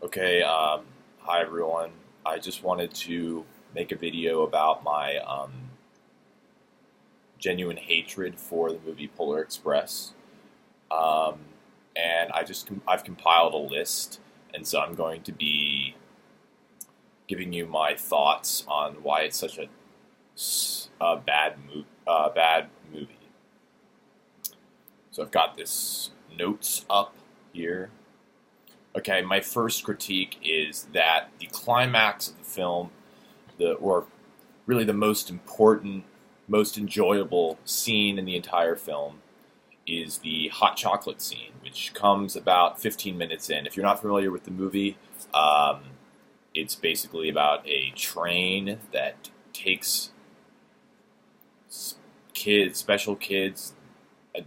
Okay, hi everyone. I just wanted to make a video about my genuine hatred for the movie Polar Express. Um, and I've compiled a list, and so I'm going to be giving you my thoughts on why it's such a bad movie. So I've got this notes up here. Okay, my first critique is that the climax of the film, or really the most important, most enjoyable scene in the entire film, is the hot chocolate scene, which comes about 15 minutes in. If you're not familiar with the movie, um, it's basically about a train that takes special kids,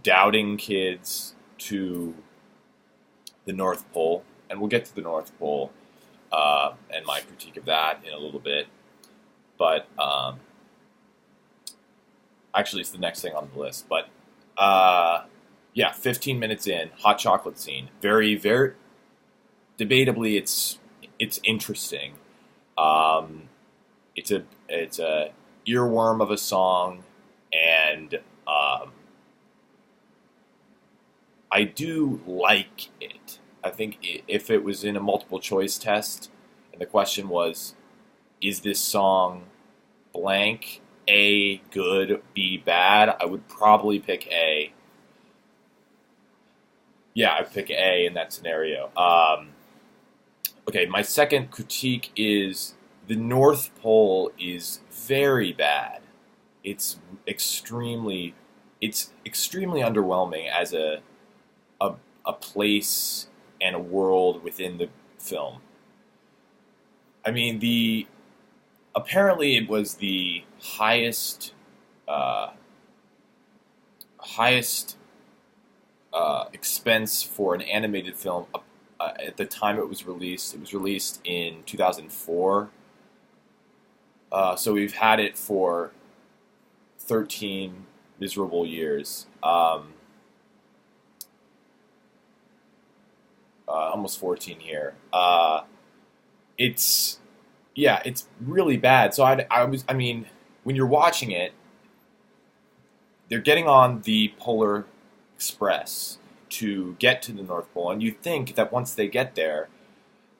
doubting kids, to the North Pole, and we'll get to the North Pole and my critique of that in a little bit. But actually, it's the next thing on the list. But yeah, 15 minutes in, hot chocolate scene. Very, very debatably, it's interesting. Um, it's a earworm of a song, and I do like it. I think if it was in a multiple choice test, and the question was, is this song blank, A, good, B, bad, I would probably pick A. Yeah, I'd pick A in that scenario. Okay, my second critique is the North Pole is very bad. It's extremely, it's extremely underwhelming as a, a place and a world within the film. I mean, apparently it was the uh, highest expense for an animated film at the time it was released. It was released in 2004, so we've had it for 13 miserable years. Almost 14 here. It's Yeah, it's really bad. So I mean, when you're watching it, they're getting on the Polar Express to get to the North Pole, and you think that once they get there,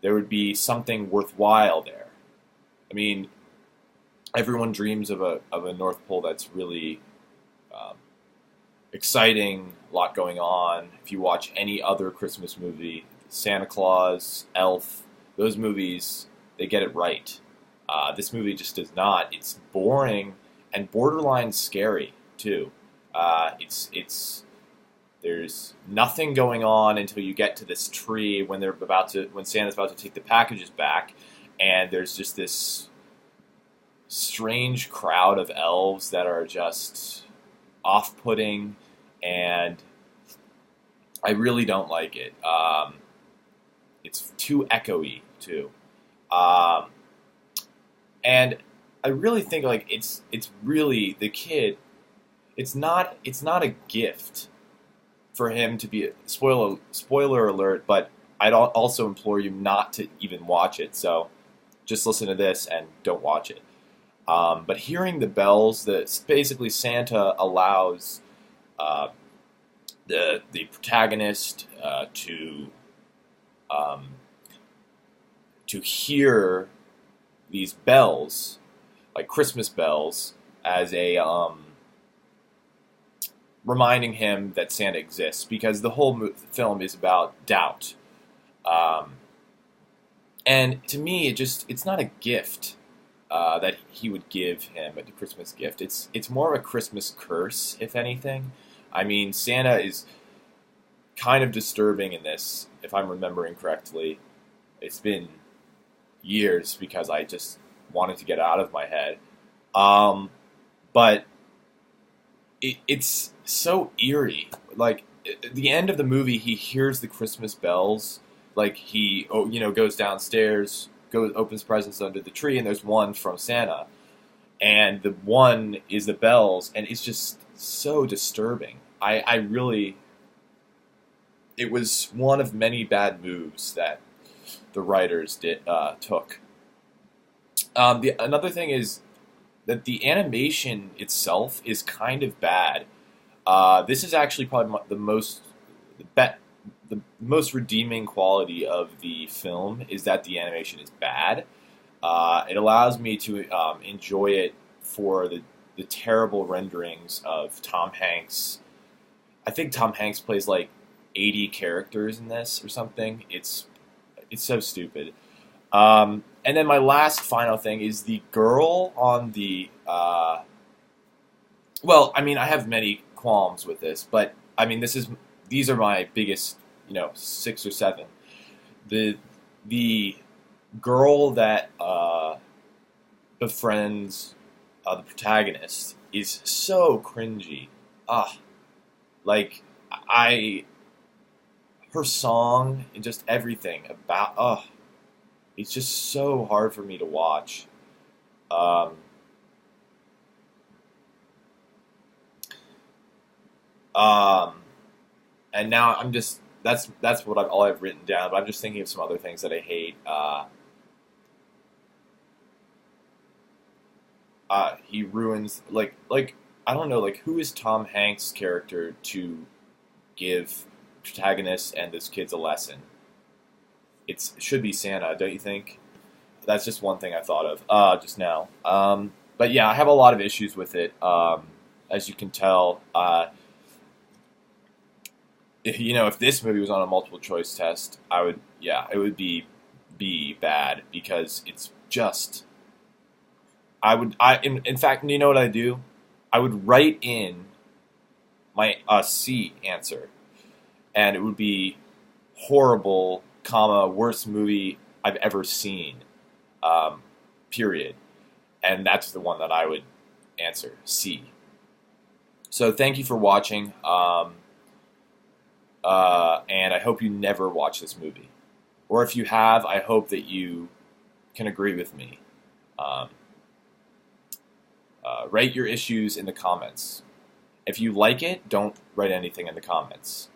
there would be something worthwhile there. I mean, everyone dreams of a North Pole that's really um, exciting, a lot going on. If you watch any other Christmas movie, Santa Claus, Elf, those movies, they get it right. This movie just does not. It's boring and borderline scary too. It's There's nothing going on until you get to this tree when Santa's about to take the packages back, and there's just this strange crowd of elves that are just off-putting, and I really don't like it. It's too echoey too, um, and I really think like it's really the kid. It's not a gift for him to be spoiler alert, but I'd also implore you not to even watch it. So just listen to this and don't watch it. But hearing the bells, that basically Santa allows uh, the protagonist um, to hear these bells, like Christmas bells, as a reminding him that Santa exists, because the whole film is about doubt. Um, and to me, it's not a gift that he would give him, a Christmas gift. It's more of a Christmas curse, if anything. I mean, Santa is kind of disturbing in this, if I'm remembering correctly. It's been years because I just wanted to get out of my head. Um, but it's so eerie. Like at the end of the movie, he hears the Christmas bells. Like he, goes downstairs, opens presents under the tree, and there's one from Santa, and the one is the bells, and it's just so disturbing. I really, it was one of many bad moves that the writers took. Another thing is that the animation itself is kind of bad. This is actually probably the most redeeming quality of the film is that the animation is bad. It allows me to enjoy it for the terrible renderings of Tom Hanks. I think Tom Hanks plays like 80 characters in this or something. It's so stupid. And then my last final thing is the girl on the. Well, I mean, I have many qualms with this, but I mean, these are my biggest, 6 or 7. The girl that befriends the protagonist is so cringy. Like her song and just everything about. It's just so hard for me to watch. Um, um, and now I'm just that's what all I've written down. But I'm just thinking of some other things that I hate. He ruins like I don't know, like who is Tom Hanks' character to give protagonist and this kid's a lesson? It should be Santa, don't you think? That's just one thing I thought of just now. But yeah, I have a lot of issues with it. As you can tell, if this movie was on a multiple choice test, it would be bad because it's just. In fact, you know what I do? I would write in my C answer, and it would be horrible, worst movie I've ever seen, period. And that's the one that I would answer, C. So thank you for watching, and I hope you never watch this movie. Or if you have, I hope that you can agree with me. Write your issues in the comments. If you like it, don't write anything in the comments.